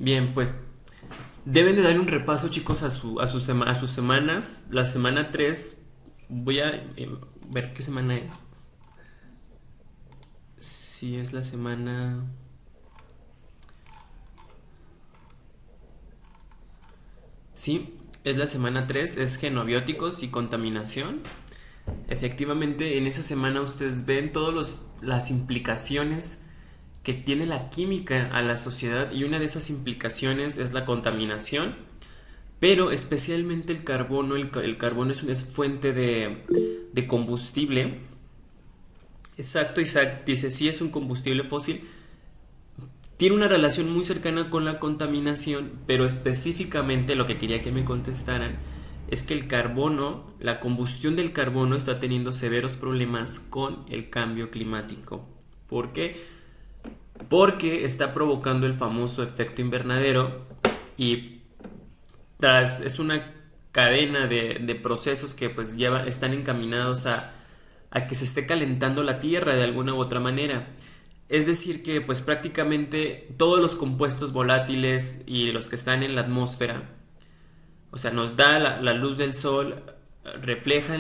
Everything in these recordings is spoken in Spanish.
Bien, pues deben de darle un repaso, chicos, a sus semanas. La semana 3 voy a ver qué semana es. Si es la semana... Sí, es la semana 3, es genobióticos y contaminación. Efectivamente, en esa semana ustedes ven todas las implicaciones que tiene la química a la sociedad, y una de esas implicaciones es la contaminación, pero especialmente el carbono. El carbono es fuente de combustible. Exacto, Isaac dice, sí es un combustible fósil, tiene una relación muy cercana con la contaminación, pero específicamente lo que quería que me contestaran es que el carbono, la combustión del carbono está teniendo severos problemas con el cambio climático. ¿Por qué? Porque está provocando el famoso efecto invernadero, y es una cadena de procesos que pues están encaminados a que se esté calentando la Tierra de alguna u otra manera. Es decir, que pues prácticamente todos los compuestos volátiles y los que están en la atmósfera, o sea, nos da la luz del sol, refleja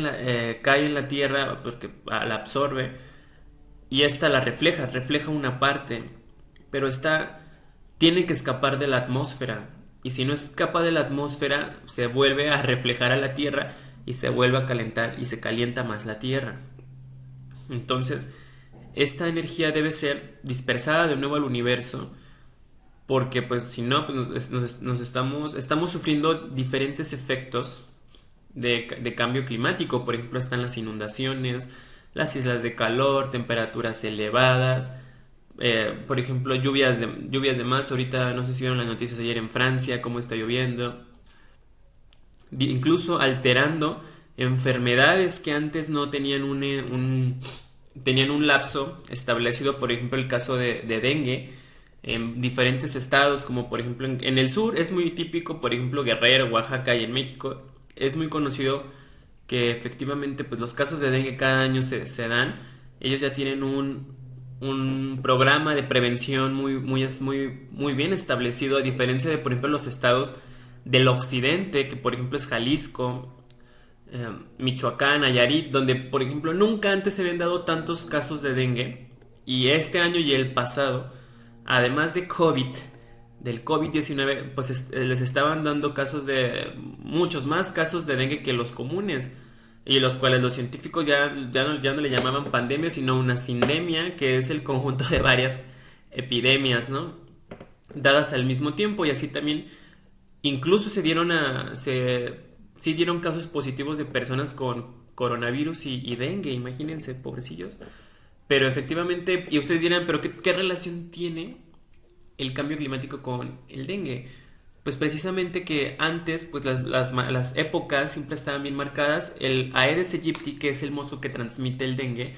cae en la Tierra porque la absorbe, y esta la refleja una parte, pero esta tiene que escapar de la atmósfera, y si no escapa de la atmósfera se vuelve a reflejar a la Tierra y se vuelve a calentar y se calienta más la Tierra. Entonces, esta energía debe ser dispersada de nuevo al universo, porque pues si no, pues estamos sufriendo diferentes efectos de cambio climático. Por ejemplo, están las inundaciones, las islas de calor, temperaturas elevadas, por ejemplo, lluvias de más. Ahorita no sé si vieron las noticias ayer en Francia, cómo está lloviendo, incluso alterando enfermedades que antes no tenían tenían un lapso establecido. Por ejemplo, el caso de dengue en diferentes estados, como por ejemplo en el sur es muy típico, por ejemplo Guerrero, Oaxaca, y en México es muy conocido que efectivamente pues los casos de dengue cada año se dan. Ellos ya tienen un programa de prevención muy bien establecido, a diferencia de por ejemplo los estados del occidente, que por ejemplo es Jalisco, Michoacán, Nayarit, donde por ejemplo nunca antes se habían dado tantos casos de dengue, y este año y el pasado, además de del COVID-19, pues les estaban dando muchos más casos de dengue que los comunes, y los cuales los científicos ya no le llamaban pandemia, sino una sindemia, que es el conjunto de varias epidemias, ¿no? Dadas al mismo tiempo, y así también incluso sí dieron casos positivos de personas con coronavirus y dengue, imagínense, pobrecillos. Pero efectivamente, y ustedes dirán, ¿pero qué relación tiene el cambio climático con el dengue? Pues precisamente que antes, pues las épocas siempre estaban bien marcadas. El Aedes aegypti, que es el mosco que transmite el dengue,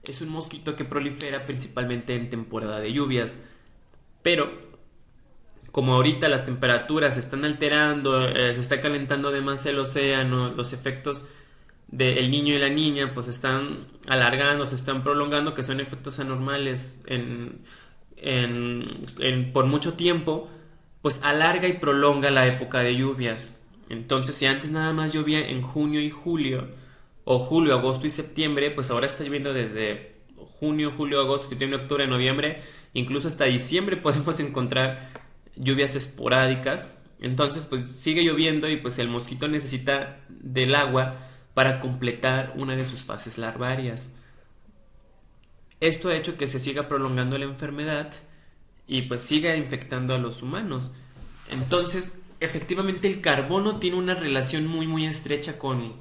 es un mosquito que prolifera principalmente en temporada de lluvias. Pero como ahorita las temperaturas se están alterando, se está calentando además el océano, los efectos del niño y la niña pues se están alargando, se están prolongando, que son efectos anormales por mucho tiempo, pues alarga y prolonga la época de lluvias. Entonces, si antes nada más llovía en junio y julio, o julio, agosto y septiembre, pues ahora está lloviendo desde junio, julio, agosto, septiembre, octubre, noviembre, incluso hasta diciembre podemos encontrar lluvias esporádicas. Entonces, pues sigue lloviendo, y pues el mosquito necesita del agua para completar una de sus fases larvarias. Esto ha hecho que se siga prolongando la enfermedad y pues siga infectando a los humanos. Entonces, efectivamente el carbono tiene una relación muy estrecha con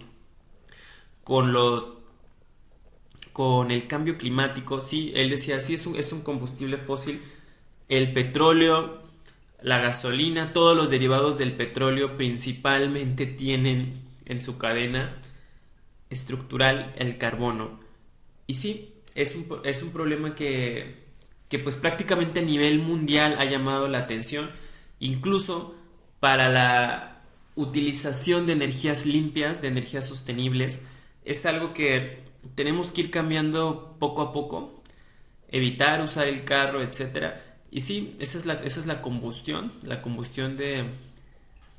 los con el cambio climático. Sí, él decía, sí es un combustible fósil. El petróleo, la gasolina, todos los derivados del petróleo principalmente tienen en su cadena estructural el carbono. Y sí, es un problema que pues prácticamente a nivel mundial ha llamado la atención, incluso para la utilización de energías limpias, de energías sostenibles. Es algo que tenemos que ir cambiando poco a poco, evitar usar el carro, etcétera. Y sí, esa es la combustión de,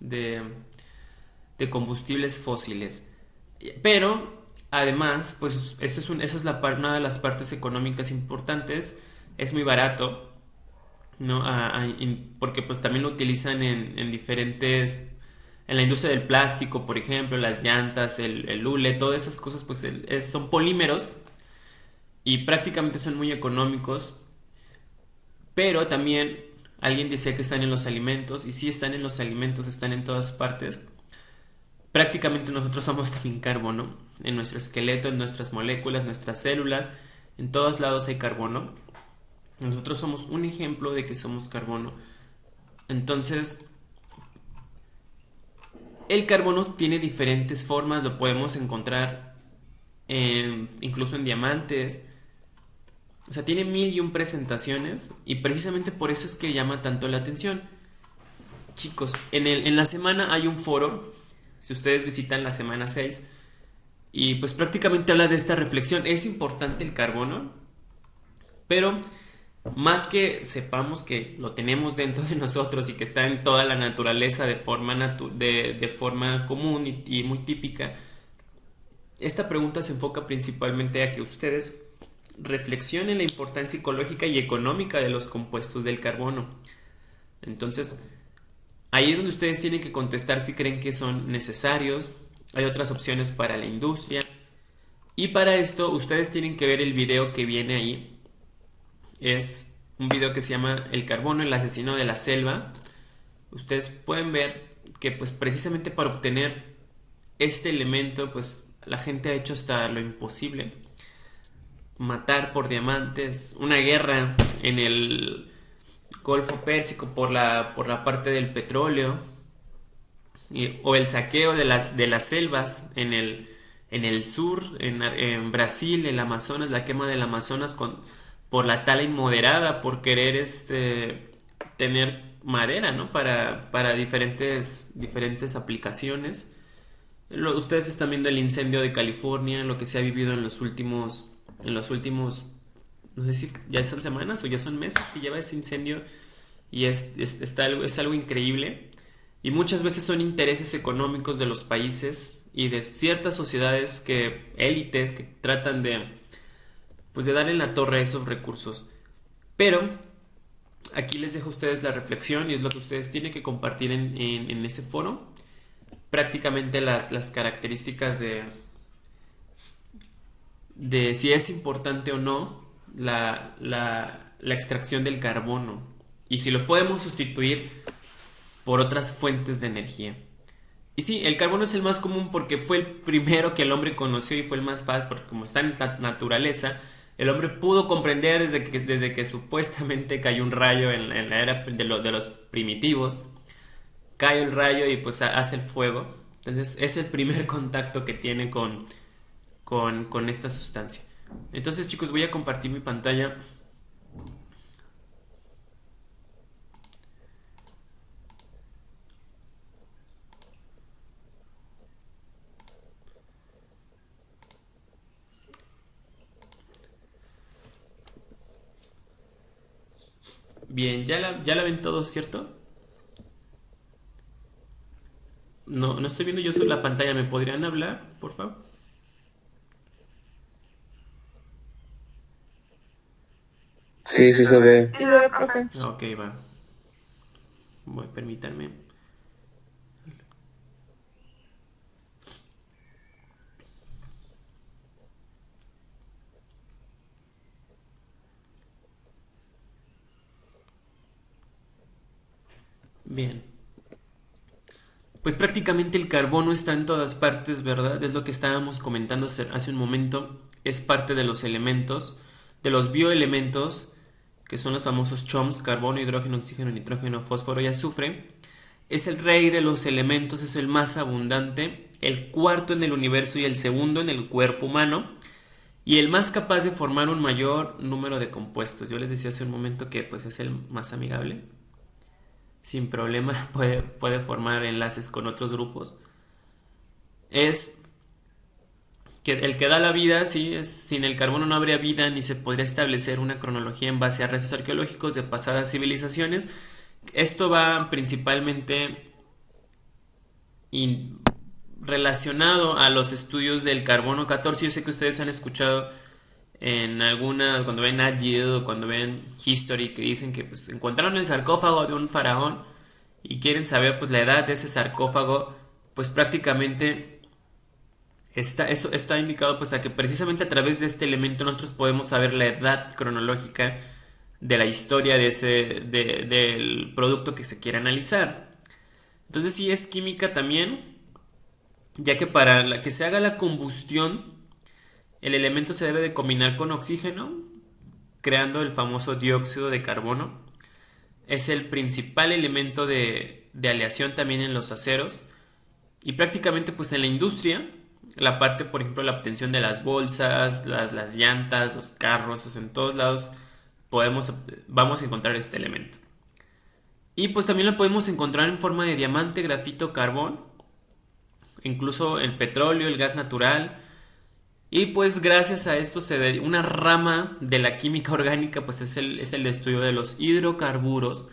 de combustibles fósiles. Pero, además, pues esa es una de las partes económicas importantes. Es muy barato, ¿no? Porque pues también lo utilizan en diferentes... En la industria del plástico, por ejemplo, las llantas, el hule, todas esas cosas, pues son polímeros y prácticamente son muy económicos. Pero también alguien decía que están en los alimentos, y sí están en los alimentos, están en todas partes. Prácticamente nosotros somos también carbono, en nuestro esqueleto, en nuestras moléculas, nuestras células, en todos lados hay carbono. Nosotros somos un ejemplo de que somos carbono. Entonces, el carbono tiene diferentes formas, lo podemos encontrar incluso en diamantes. O sea, tiene mil y un presentaciones y precisamente por eso es que llama tanto la atención. Chicos, en la semana hay un foro, si ustedes visitan la semana 6 y pues prácticamente habla de esta reflexión. Es importante el carbono, pero más que sepamos que lo tenemos dentro de nosotros y que está en toda la naturaleza de forma común y muy típica, esta pregunta se enfoca principalmente a que ustedes reflexionen la importancia ecológica y económica de los compuestos del carbono. Entonces, ahí es donde ustedes tienen que contestar si creen que son necesarios. Hay otras opciones para la industria. Y para esto, ustedes tienen que ver el video que viene ahí. Es un video que se llama El carbono, el asesino de la selva. Ustedes pueden ver que pues precisamente para obtener este elemento, pues la gente ha hecho hasta lo imposible. Matar por diamantes, una guerra en el Golfo Pérsico por la parte del petróleo, o el saqueo de las selvas en el sur, en Brasil, el Amazonas, la quema del Amazonas por la tala inmoderada, por querer tener madera, ¿no? Para diferentes aplicaciones. Ustedes están viendo el incendio de California, lo que se ha vivido en los últimos, no sé si ya son semanas o ya son meses que lleva ese incendio, y es algo increíble. Y muchas veces son intereses económicos de los países y de ciertas sociedades, élites que tratan pues de darle en la torre a esos recursos. Pero aquí les dejo a ustedes la reflexión y es lo que ustedes tienen que compartir en ese foro. Prácticamente las características de si es importante o no la extracción del carbono y si lo podemos sustituir por otras fuentes de energía. Y sí, el carbono es el más común porque fue el primero que el hombre conoció y fue el más fácil porque como está en la naturaleza, el hombre pudo comprender desde que supuestamente cayó un rayo en la era de los primitivos. Cae el rayo y pues hace el fuego. Entonces es el primer contacto que tiene con esta sustancia. Entonces, chicos, voy a compartir mi pantalla. Bien, ya la ven todos, ¿cierto? No, no estoy viendo yo solo la pantalla. ¿Me podrían hablar, por favor? Sí, sí se ve. Sí, se ve, profe. Ok, va. Permítanme. Bien. Pues prácticamente el carbono está en todas partes, ¿verdad? Es lo que estábamos comentando hace un momento. Es parte de los elementos, de los bioelementos, que son los famosos CHOMS: carbono, hidrógeno, oxígeno, nitrógeno, fósforo y azufre. Es el rey de los elementos, es el más abundante, el cuarto en el universo y el segundo en el cuerpo humano, y el más capaz de formar un mayor número de compuestos. Yo les decía hace un momento que pues es el más amigable. Sin problema puede formar enlaces con otros grupos. Es que el que da la vida, sí, sin el carbono no habría vida ni se podría establecer una cronología en base a restos arqueológicos de pasadas civilizaciones. Esto va principalmente in- relacionado a los estudios del carbono 14. Yo sé que ustedes han escuchado en algunas, cuando ven Nat Geo o cuando ven History, que dicen que pues encontraron el sarcófago de un faraón y quieren saber pues la edad de ese sarcófago. Pues prácticamente eso está indicado pues a que precisamente a través de este elemento nosotros podemos saber la edad cronológica de la historia del producto que se quiere analizar. Entonces sí es química también, ya que para que se haga la combustión, el elemento se debe de combinar con oxígeno, creando el famoso dióxido de carbono. Es el principal elemento de aleación también en los aceros. Y prácticamente pues en la industria, la parte, por ejemplo, la obtención de las bolsas, las llantas, los carros, o sea, en todos lados vamos a encontrar este elemento. Y pues también lo podemos encontrar en forma de diamante, grafito, carbón, incluso el petróleo, el gas natural. Y pues gracias a esto una rama de la química orgánica pues es el estudio de los hidrocarburos,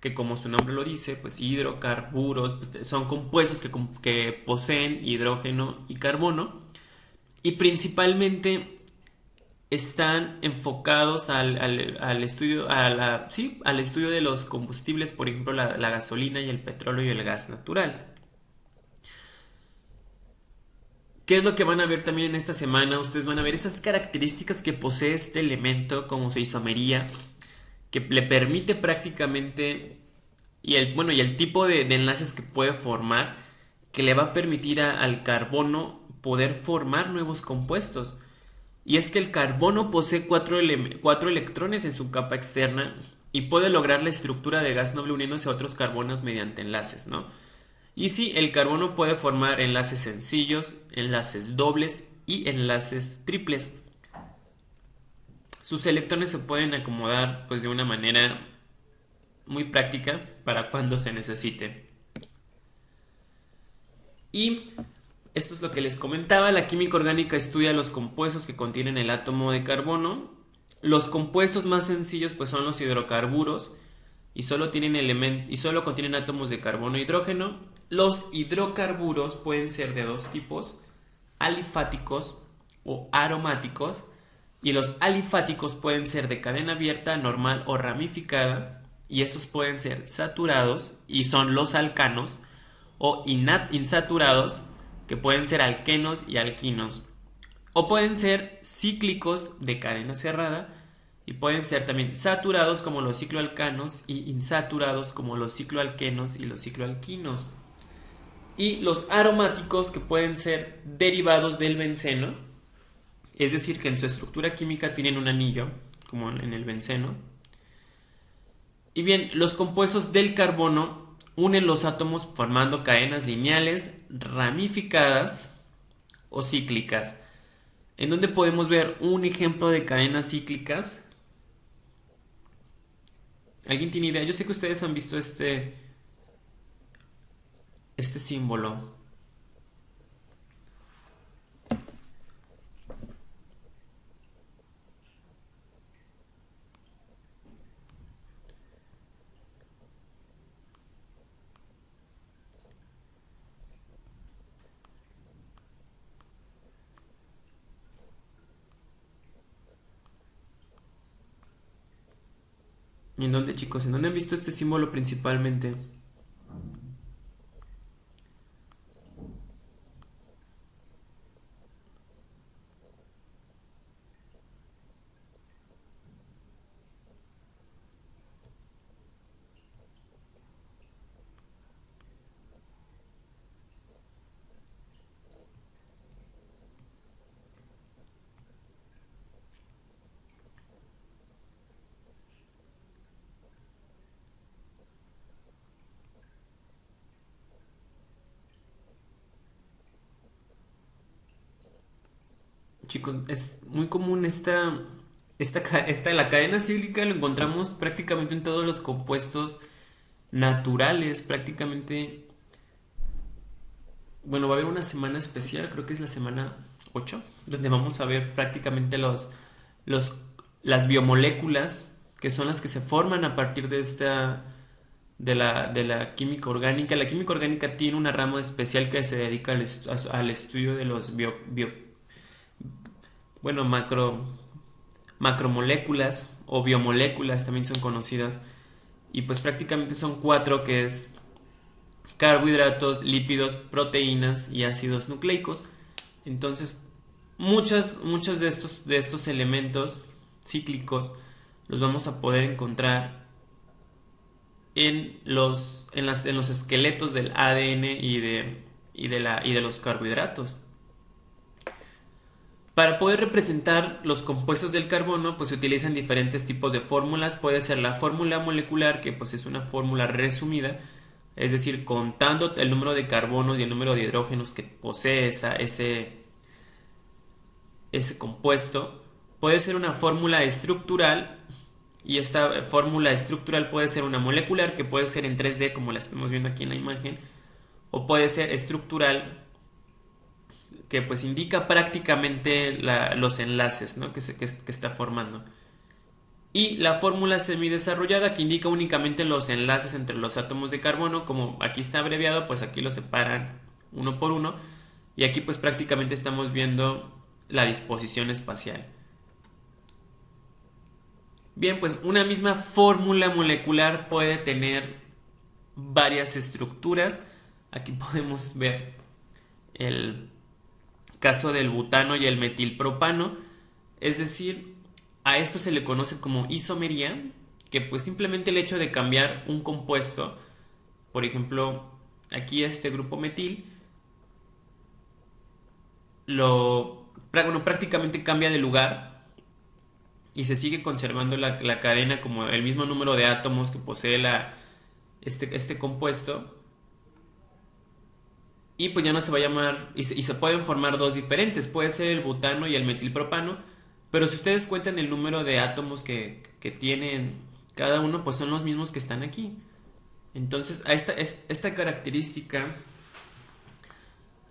que como su nombre lo dice, pues hidrocarburos pues, son compuestos que poseen hidrógeno y carbono y principalmente están enfocados al estudio, sí, al estudio de los combustibles, por ejemplo la gasolina y el petróleo y el gas natural. ¿Qué es lo que van a ver también en esta semana? Ustedes van a ver esas características que posee este elemento, como su isomería, que le permite prácticamente, y el tipo de enlaces que puede formar, que le va a permitir al carbono poder formar nuevos compuestos. Y es que el carbono posee cuatro electrones en su capa externa y puede lograr la estructura de gas noble uniéndose a otros carbonos mediante enlaces, ¿no? Y sí, el carbono puede formar enlaces sencillos, enlaces dobles y enlaces triples. Sus electrones se pueden acomodar pues de una manera muy práctica para cuando se necesite. Y esto es lo que les comentaba, la química orgánica estudia los compuestos que contienen el átomo de carbono. Los compuestos más sencillos pues son los hidrocarburos y solo contienen átomos de carbono e hidrógeno. Los hidrocarburos pueden ser de dos tipos, alifáticos o aromáticos, y los alifáticos pueden ser de cadena abierta, normal o ramificada, y esos pueden ser saturados y son los alcanos, o insaturados, que pueden ser alquenos y alquinos, o pueden ser cíclicos de cadena cerrada y pueden ser también saturados como los cicloalcanos y insaturados como los cicloalquenos y los cicloalquinos. Y los aromáticos, que pueden ser derivados del benceno, es decir, que en su estructura química tienen un anillo, como en el benceno. Y bien, los compuestos del carbono unen los átomos formando cadenas lineales, ramificadas o cíclicas. ¿En donde podemos ver un ejemplo de cadenas cíclicas? ¿Alguien tiene idea? Yo sé que ustedes han visto este símbolo. ¿En dónde, chicos? ¿En dónde han visto este símbolo principalmente? Chicos, es muy común la cadena cíclica lo encontramos prácticamente en todos los compuestos naturales, prácticamente. Bueno, va a haber una semana especial, creo que es la semana 8, donde vamos a ver prácticamente los, las biomoléculas, que son las que se forman a partir de la química orgánica. La química orgánica tiene una rama especial que se dedica al estudio de los bueno, macromoléculas o biomoléculas también son conocidas. Y pues prácticamente son cuatro, que es carbohidratos, lípidos, proteínas y ácidos nucleicos. Entonces, muchos de estos elementos cíclicos los vamos a poder encontrar en los esqueletos del ADN y de los carbohidratos. Para poder representar los compuestos del carbono, pues se utilizan diferentes tipos de fórmulas. Puede ser la fórmula molecular, que pues es una fórmula resumida, es decir, contando el número de carbonos y el número de hidrógenos que posee ese compuesto. Puede ser una fórmula estructural, y esta fórmula estructural puede ser una molecular, que puede ser en 3D como la estamos viendo aquí en la imagen, o puede ser estructural, que pues indica prácticamente los enlaces, ¿no? que está formando. Y la fórmula semidesarrollada, que indica únicamente los enlaces entre los átomos de carbono. Como aquí está abreviado, pues aquí lo separan uno por uno, y aquí pues prácticamente estamos viendo la disposición espacial. Bien, pues una misma fórmula molecular puede tener varias estructuras. Aquí podemos ver el caso del butano y el metilpropano, es decir, a esto se le conoce como isomería, que pues simplemente el hecho de cambiar un compuesto, por ejemplo, aquí este grupo metil, prácticamente cambia de lugar y se sigue conservando la cadena como el mismo número de átomos que posee este compuesto. Y pues ya no se va a llamar, y se pueden formar dos diferentes, puede ser el butano y el metilpropano, pero si ustedes cuentan el número de átomos que tienen cada uno, pues son los mismos que están aquí. Entonces, esta característica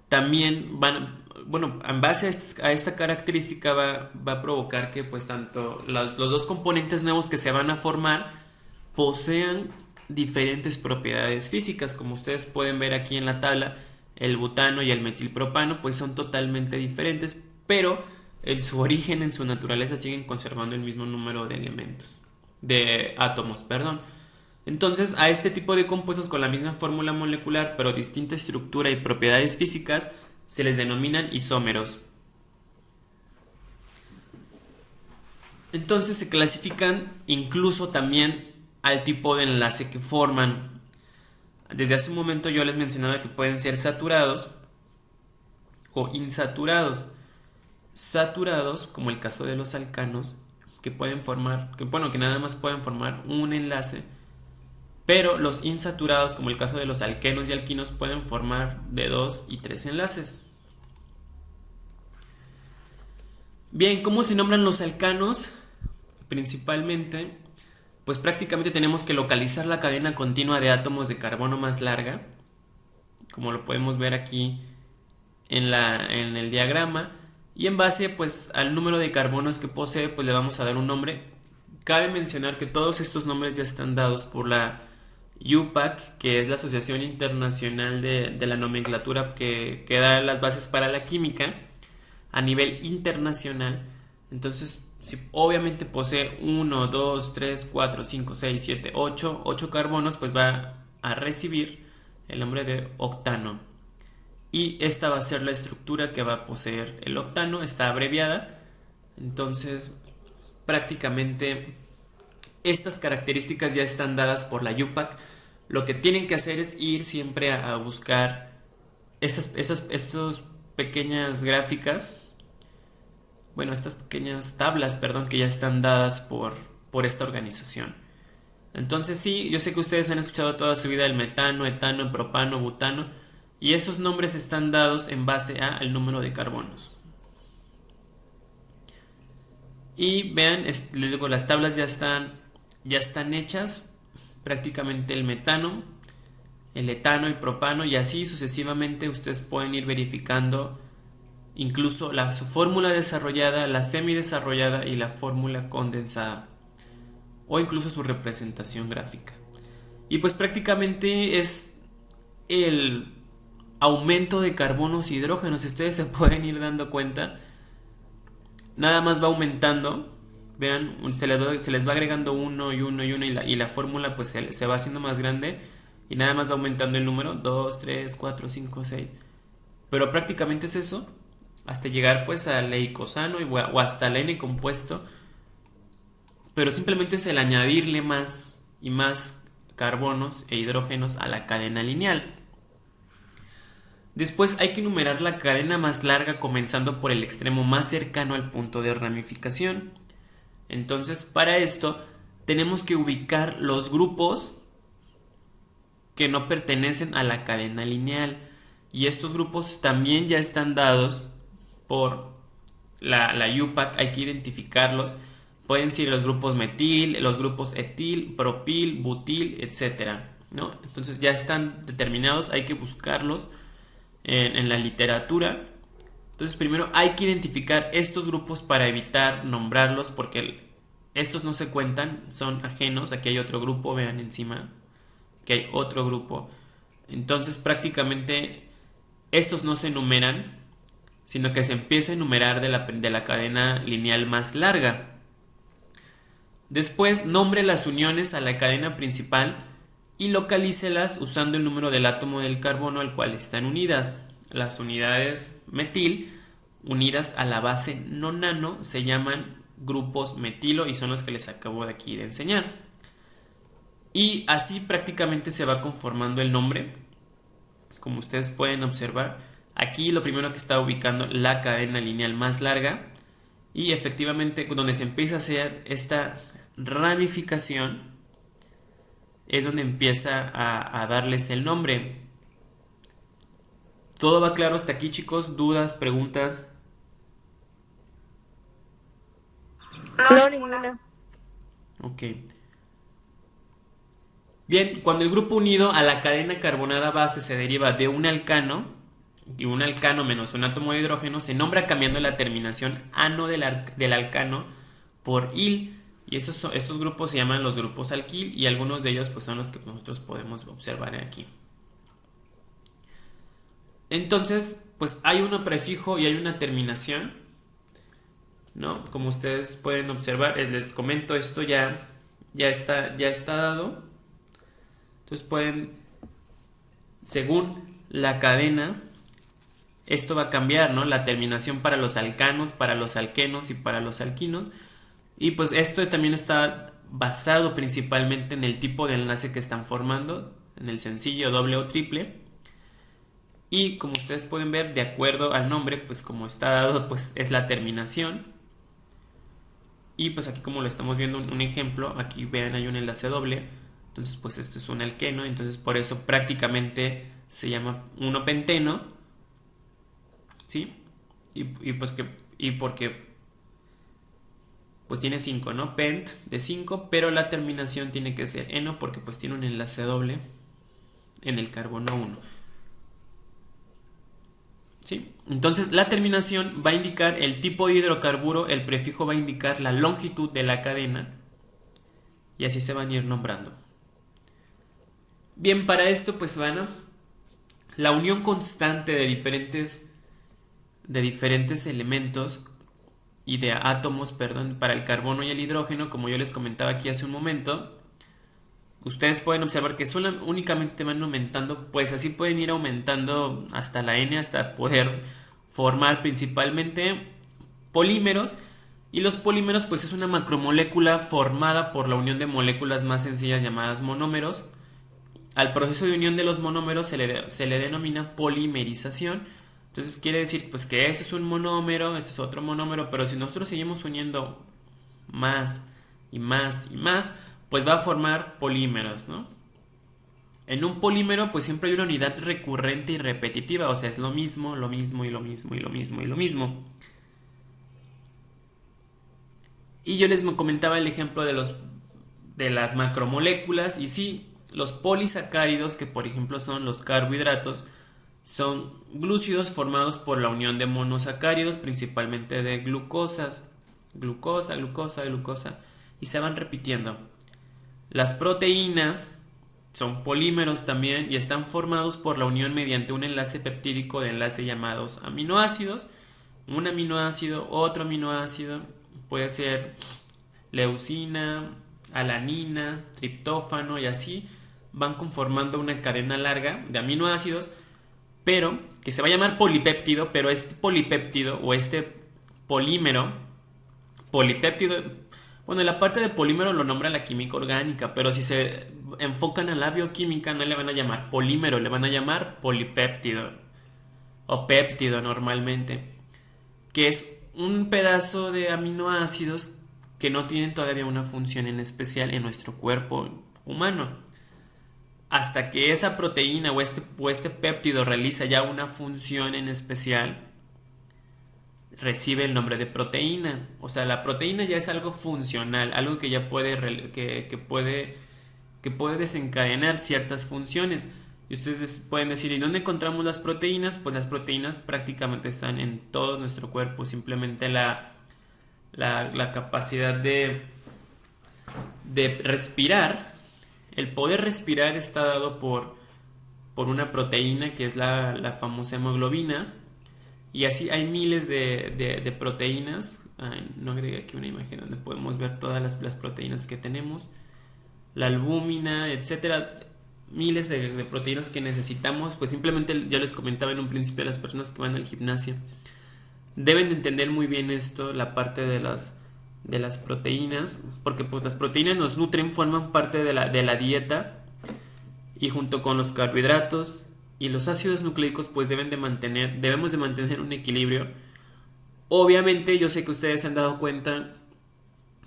también bueno, en base a esta característica va a provocar que pues tanto los dos componentes nuevos que se van a formar posean diferentes propiedades físicas. Como ustedes pueden ver aquí en la tabla, el butano y el metilpropano pues son totalmente diferentes, pero en su origen, en su naturaleza, siguen conservando el mismo número de elementos, de átomos, perdón. Entonces, a este tipo de compuestos con la misma fórmula molecular, pero distinta estructura y propiedades físicas, se les denominan isómeros. Entonces se clasifican incluso también al tipo de enlace que forman. Desde hace un momento yo les mencionaba que pueden ser saturados o insaturados. Saturados, como el caso de los alcanos, que pueden formar, que nada más pueden formar un enlace, pero los insaturados, como el caso de los alquenos y alquinos, pueden formar de 2 y 3 enlaces. Bien, ¿cómo se nombran los alcanos? Principalmente, pues prácticamente tenemos que localizar la cadena continua de átomos de carbono más larga, como lo podemos ver aquí en el diagrama, y en base pues al número de carbonos que posee, pues le vamos a dar un nombre. Cabe mencionar que todos estos nombres ya están dados por la UPAC, que es la Asociación Internacional de la Nomenclatura, que da las bases para la química a nivel internacional. Entonces, si obviamente posee 1, 2, 3, 4, 5, 6, 7, 8 carbonos, pues va a recibir el nombre de octano. Y esta va a ser la estructura que va a poseer el octano, está abreviada. Entonces, prácticamente estas características ya están dadas por la UPAC. Lo que tienen que hacer es ir siempre a buscar esas pequeñas gráficas, bueno, estas pequeñas tablas, perdón, que ya están dadas por esta organización. Entonces sí, yo sé que ustedes han escuchado toda su vida el metano, etano, propano, butano, y esos nombres están dados en base al número de carbonos. Y vean, les digo, las tablas ya están hechas, prácticamente el metano, el etano, el propano, y así sucesivamente ustedes pueden ir verificando incluso su fórmula desarrollada, la semidesarrollada y la fórmula condensada, o incluso su representación gráfica. Y pues prácticamente es el aumento de carbonos y hidrógenos. Ustedes se pueden ir dando cuenta, nada más va aumentando. Vean, se les va agregando uno y uno y uno, y la fórmula pues se va haciendo más grande, y nada más va aumentando el número 2, 3, 4, 5, 6. Pero prácticamente es eso, hasta llegar pues al eicosano o hasta el N compuesto. Pero simplemente es el añadirle más y más carbonos e hidrógenos a la cadena lineal. Después hay que numerar la cadena más larga, comenzando por el extremo más cercano al punto de ramificación. Entonces, para esto tenemos que ubicar los grupos que no pertenecen a la cadena lineal, y estos grupos también ya están dados por la UPAC. Hay que identificarlos. Pueden ser los grupos metil, los grupos etil, propil, butil, etcétera, ¿no? Entonces ya están determinados, hay que buscarlos en la literatura. Entonces primero hay que identificar estos grupos para evitar nombrarlos, porque estos no se cuentan, son ajenos. Aquí hay otro grupo, vean encima que hay otro grupo. Entonces prácticamente estos no se enumeran, sino que se empieza a enumerar de la cadena lineal más larga. Después nombre las uniones a la cadena principal y localícelas usando el número del átomo del carbono al cual están unidas. Las unidades metil unidas a la base no nano se llaman grupos metilo, y son los que les acabo de aquí de enseñar. Y así prácticamente se va conformando el nombre, como ustedes pueden observar. Aquí lo primero que está ubicando la cadena lineal más larga, y efectivamente donde se empieza a hacer esta ramificación es donde empieza a darles el nombre. ¿Todo va claro hasta aquí, chicos? ¿Dudas, preguntas? No, ninguna. Ok. Bien, cuando el grupo unido a la cadena carbonada base se deriva de un alcano, y un alcano menos un átomo de hidrógeno, se nombra cambiando la terminación ano del alcano por il. Y estos grupos se llaman los grupos alquil, y algunos de ellos pues son los que nosotros podemos observar aquí. Entonces, pues hay un prefijo y hay una terminación, ¿no? Como ustedes pueden observar, les comento, esto ya está dado. Entonces pueden, según la cadena, esto va a cambiar, ¿no? La terminación para los alcanos, para los alquenos y para los alquinos. Y pues esto también está basado principalmente en el tipo de enlace que están formando, en el sencillo, doble o triple. Y como ustedes pueden ver, de acuerdo al nombre, pues como está dado, pues es la terminación. Y pues aquí, como lo estamos viendo un ejemplo, aquí vean, hay un enlace doble. Entonces pues esto es un alqueno, entonces por eso prácticamente se llama 1-penteno, ¿sí? Y porque pues tiene 5, ¿no? Pent de 5, pero la terminación tiene que ser eno, porque pues tiene un enlace doble en el carbono 1. ¿Sí? Entonces la terminación va a indicar el tipo de hidrocarburo, el prefijo va a indicar la longitud de la cadena, y así se van a ir nombrando. Bien, para esto pues la unión constante de diferentes elementos y de átomos, para el carbono y el hidrógeno, como yo les comentaba aquí hace un momento, ustedes pueden observar que únicamente van aumentando, pues así pueden ir aumentando hasta la N, hasta poder formar principalmente polímeros. Y los polímeros pues es una macromolécula formada por la unión de moléculas más sencillas llamadas monómeros. Al proceso de unión de los monómeros se le denomina polimerización. Entonces quiere decir pues que ese es un monómero, este es otro monómero, pero si nosotros seguimos uniendo más y más y más, pues va a formar polímeros, ¿no? En un polímero pues siempre hay una unidad recurrente y repetitiva, o sea, es lo mismo, lo mismo y lo mismo y lo mismo y lo mismo. Y yo les comentaba el ejemplo de las macromoléculas, y sí, los polisacáridos, que por ejemplo son los carbohidratos, Son glúcidos formados por la unión de monosacáridos, principalmente de glucosas. Glucosa, glucosa, glucosa. Y se van repitiendo. Las proteínas son polímeros también y están formados por la unión mediante un enlace peptídico de enlace llamados aminoácidos. Un aminoácido, otro aminoácido, puede ser leucina, alanina, triptófano y así van conformando una cadena larga de aminoácidos, pero que se va a llamar polipéptido, pero este polipéptido o este polipéptido, bueno, la parte de polímero lo nombra la química orgánica, pero si se enfocan a la bioquímica no le van a llamar polímero, le van a llamar polipéptido o péptido normalmente, que es un pedazo de aminoácidos que no tienen todavía una función en especial en nuestro cuerpo humano. Hasta que esa proteína o este péptido realiza ya una función en especial, recibe el nombre de proteína. O sea, la proteína ya es algo funcional, algo que ya puede desencadenar ciertas funciones. Y ustedes pueden decir, ¿y dónde encontramos las proteínas? Pues las proteínas prácticamente están en todo nuestro cuerpo. Simplemente la capacidad de respirar, el poder respirar está dado por una proteína que es la famosa hemoglobina. Y así hay miles de proteínas. No agregué aquí una imagen donde podemos ver todas las proteínas que tenemos. La albúmina, etcétera. Miles de proteínas que necesitamos. Pues simplemente ya les comentaba en un principio a las personas que van al gimnasio. Deben de entender muy bien esto, la parte de las proteínas. Porque pues las proteínas nos nutren, forman parte de la dieta. Y junto con los carbohidratos y los ácidos nucleicos pues debemos de mantener un equilibrio. Obviamente yo sé que ustedes se han dado cuenta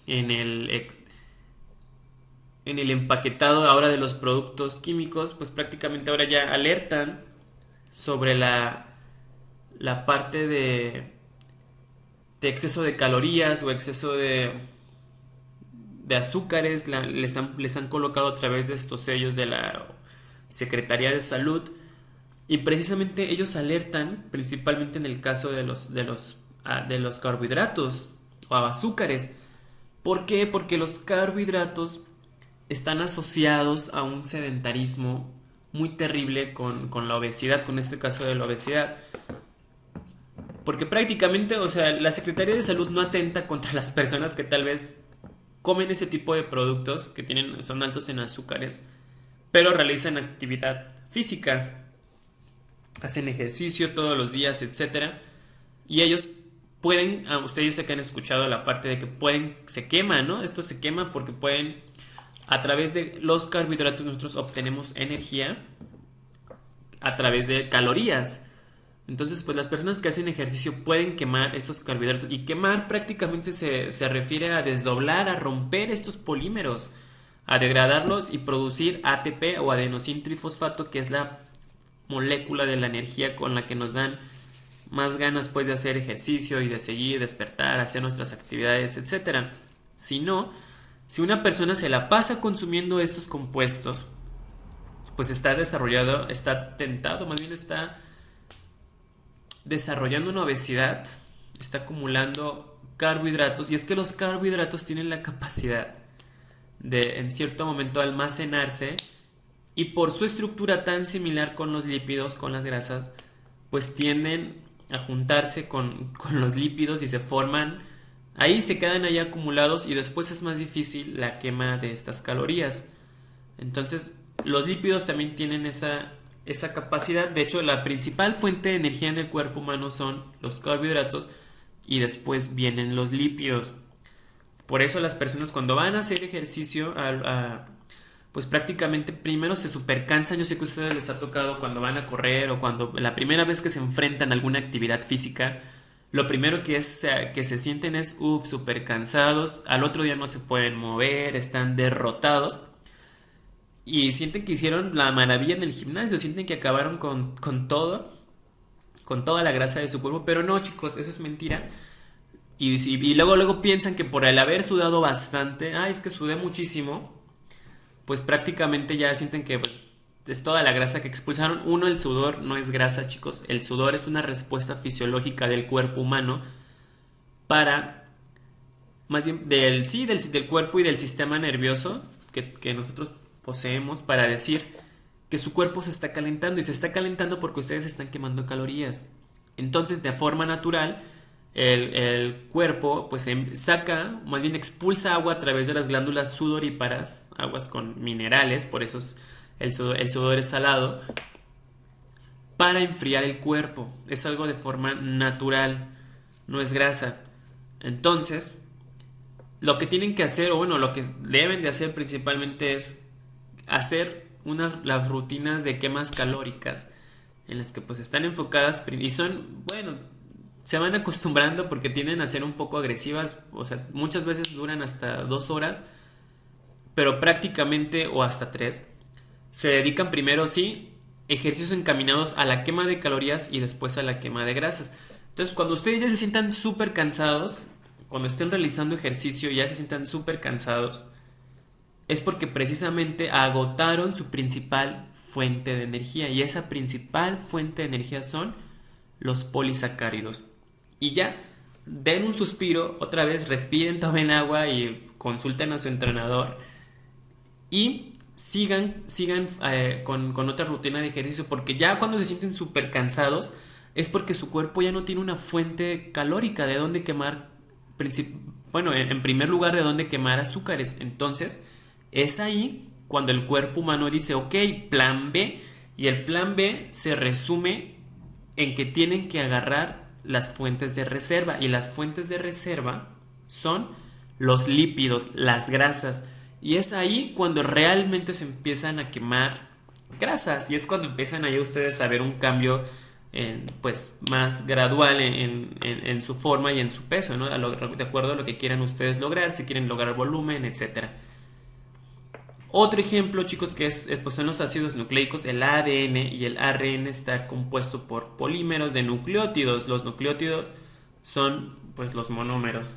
en el empaquetado ahora de los productos químicos, pues prácticamente ahora ya alertan sobre la parte de exceso de calorías o exceso de azúcares. Les han colocado a través de estos sellos de la Secretaría de Salud. Y precisamente ellos alertan, principalmente en el caso de los carbohidratos o azúcares. ¿Por qué? Porque los carbohidratos están asociados a un sedentarismo muy terrible con la obesidad, con este caso de la obesidad. Porque prácticamente, o sea, la Secretaría de Salud no atenta contra las personas que tal vez comen ese tipo de productos que son altos en azúcares, pero realizan actividad física. Hacen ejercicio todos los días, etcétera, y ellos pueden, ustedes sé que han escuchado la parte de que se quema, ¿no? Esto se quema porque a través de los carbohidratos nosotros obtenemos energía a través de calorías. Entonces, pues las personas que hacen ejercicio pueden quemar estos carbohidratos, y quemar prácticamente se refiere a desdoblar, a romper estos polímeros, a degradarlos y producir ATP o adenosintrifosfato, que es la molécula de la energía con la que nos dan más ganas pues de hacer ejercicio y de seguir, despertar, hacer nuestras actividades, etcétera. Si una persona se la pasa consumiendo estos compuestos, pues está desarrollando una obesidad, está acumulando carbohidratos. Y es que los carbohidratos tienen la capacidad de en cierto momento almacenarse, y por su estructura tan similar con los lípidos, con las grasas, pues tienden a juntarse con los lípidos y se forman, ahí se quedan ahí acumulados, y después es más difícil la quema de estas calorías. Entonces los lípidos también tienen esa capacidad. De hecho, la principal fuente de energía en el cuerpo humano son los carbohidratos, y después vienen los lípidos. Por eso las personas cuando van a hacer ejercicio pues prácticamente primero se supercansan. Yo sé que a ustedes les ha tocado cuando van a correr o cuando la primera vez que se enfrentan a alguna actividad física, lo primero que se sienten es súper cansados, al otro día no se pueden mover, están derrotados y sienten que hicieron la maravilla en el gimnasio, sienten que acabaron con toda la grasa de su cuerpo, pero no, chicos, eso es mentira. Y luego piensan que por el haber sudado bastante, es que sudé muchísimo, pues prácticamente ya sienten que pues, es toda la grasa que expulsaron. Uno, el sudor no es grasa, chicos. El sudor es una respuesta fisiológica del cuerpo humano para, más bien, del cuerpo y del sistema nervioso que nosotros poseemos para decir que su cuerpo se está calentando, y se está calentando porque ustedes están quemando calorías. Entonces, de forma natural, el cuerpo pues saca, más bien expulsa agua a través de las glándulas sudoríparas, aguas con minerales, por eso el sudor es salado, para enfriar el cuerpo. Es algo de forma natural, no es grasa. Entonces, lo que tienen que hacer, o bueno, lo que deben de hacer principalmente es hacer las rutinas de quemas calóricas, en las que pues están enfocadas y son, bueno, se van acostumbrando porque tienden a ser un poco agresivas, o sea, muchas veces duran hasta 2 horas, pero prácticamente, o hasta 3, se dedican primero, sí, ejercicios encaminados a la quema de calorías y después a la quema de grasas. Entonces, cuando ustedes ya se sientan súper cansados, cuando estén realizando ejercicio y ya se sientan súper cansados, es porque precisamente agotaron su principal fuente de energía, y esa principal fuente de energía son los polisacáridos. Y ya, den un suspiro, otra vez respiren, tomen agua y consulten a su entrenador y sigan con otra rutina de ejercicio, porque ya cuando se sienten súper cansados es porque su cuerpo ya no tiene una fuente calórica de dónde quemar, bueno, en primer lugar, de dónde quemar azúcares. Entonces es ahí cuando el cuerpo humano dice, ok, plan B, y el plan B se resume en que tienen que agarrar las fuentes de reserva, y las fuentes de reserva son los lípidos, las grasas, y es ahí cuando realmente se empiezan a quemar grasas, y es cuando empiezan ahí ustedes a ver un cambio pues más gradual en su forma y en su peso, ¿no? De acuerdo a lo que quieran ustedes lograr, si quieren lograr volumen, etcétera. Otro ejemplo, chicos, que pues son los ácidos nucleicos. El ADN y el ARN está compuesto por polímeros de nucleótidos. Los nucleótidos son pues los monómeros.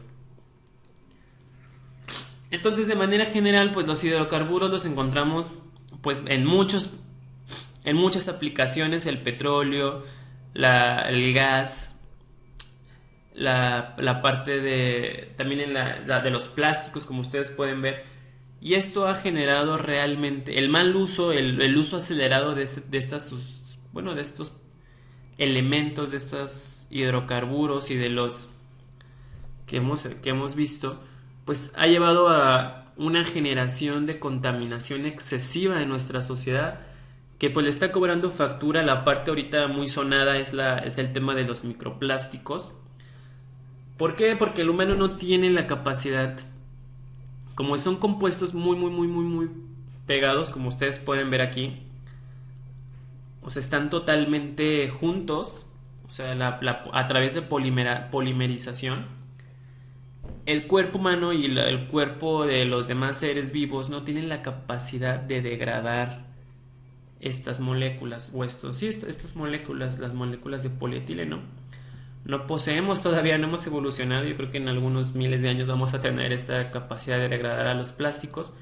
Entonces, de manera general, pues los hidrocarburos los encontramos pues en muchas aplicaciones: el petróleo, el gas, la parte también de los plásticos, como ustedes pueden ver. Y esto ha generado realmente el mal uso, el uso acelerado de estos elementos, de estos hidrocarburos y de los que hemos visto, pues ha llevado a una generación de contaminación excesiva en nuestra sociedad, que pues le está cobrando factura. La parte ahorita muy sonada es el tema de los microplásticos. ¿Por qué? Porque el humano no tiene la capacidad, como son compuestos muy pegados, como ustedes pueden ver aquí, o sea, están totalmente juntos, o sea, a través de polimerización, el cuerpo humano y el cuerpo de los demás seres vivos no tienen la capacidad de degradar estas moléculas, estas moléculas, las moléculas de polietileno. No poseemos todavía, no hemos evolucionado. Yo creo que en algunos miles de años vamos a tener esta capacidad de degradar a los plásticos.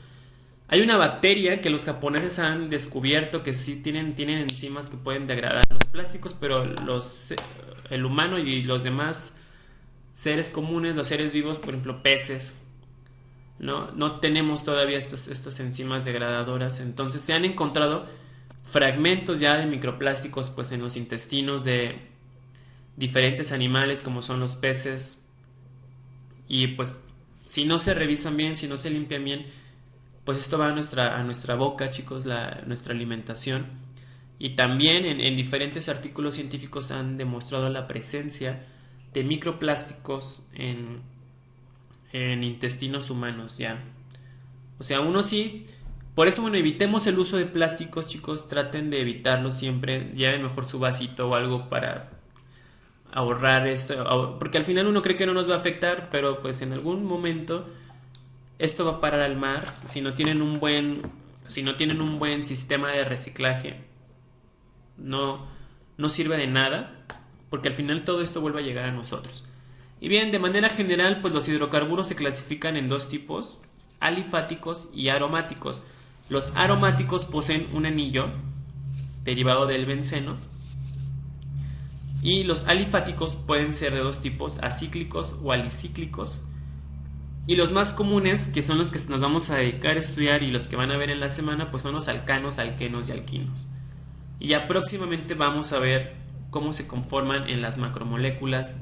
Hay una bacteria que los japoneses han descubierto que sí tienen enzimas que pueden degradar los plásticos, pero el humano y los demás seres comunes, los seres vivos, por ejemplo peces, no tenemos todavía estas enzimas degradadoras. Entonces se han encontrado fragmentos ya de microplásticos pues en los intestinos de diferentes animales, como son los peces, y pues si no se revisan bien, si no se limpian bien, pues esto va a nuestra boca, chicos, nuestra alimentación. Y también en diferentes artículos científicos han demostrado la presencia de microplásticos en intestinos humanos, ya. O sea, uno sí. Por eso, bueno, evitemos el uso de plásticos, chicos. Traten de evitarlo siempre. Lleven mejor su vasito o algo para ahorrar esto, porque al final uno cree que no nos va a afectar, pero pues en algún momento esto va a parar al mar si no tienen un buen sistema de reciclaje. No sirve de nada, porque al final todo esto vuelve a llegar a nosotros. Y bien, de manera general, pues los hidrocarburos se clasifican en dos tipos: alifáticos y aromáticos. Los aromáticos poseen un anillo derivado del benceno. Y los alifáticos pueden ser de dos tipos, acíclicos o alicíclicos. Y los más comunes, que son los que nos vamos a dedicar a estudiar y los que van a ver en la semana, pues son los alcanos, alquenos y alquinos. Y ya próximamente vamos a ver cómo se conforman en las macromoléculas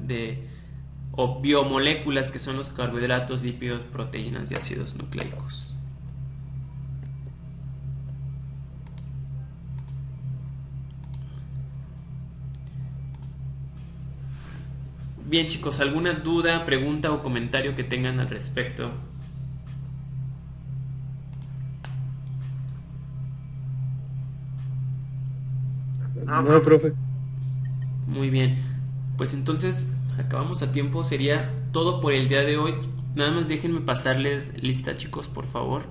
o biomoléculas, que son los carbohidratos, lípidos, proteínas y ácidos nucleicos. Bien, chicos, ¿alguna duda, pregunta o comentario que tengan al respecto? No, profe. Muy bien, pues entonces acabamos a tiempo, sería todo por el día de hoy. Nada más déjenme pasarles lista, chicos, por favor.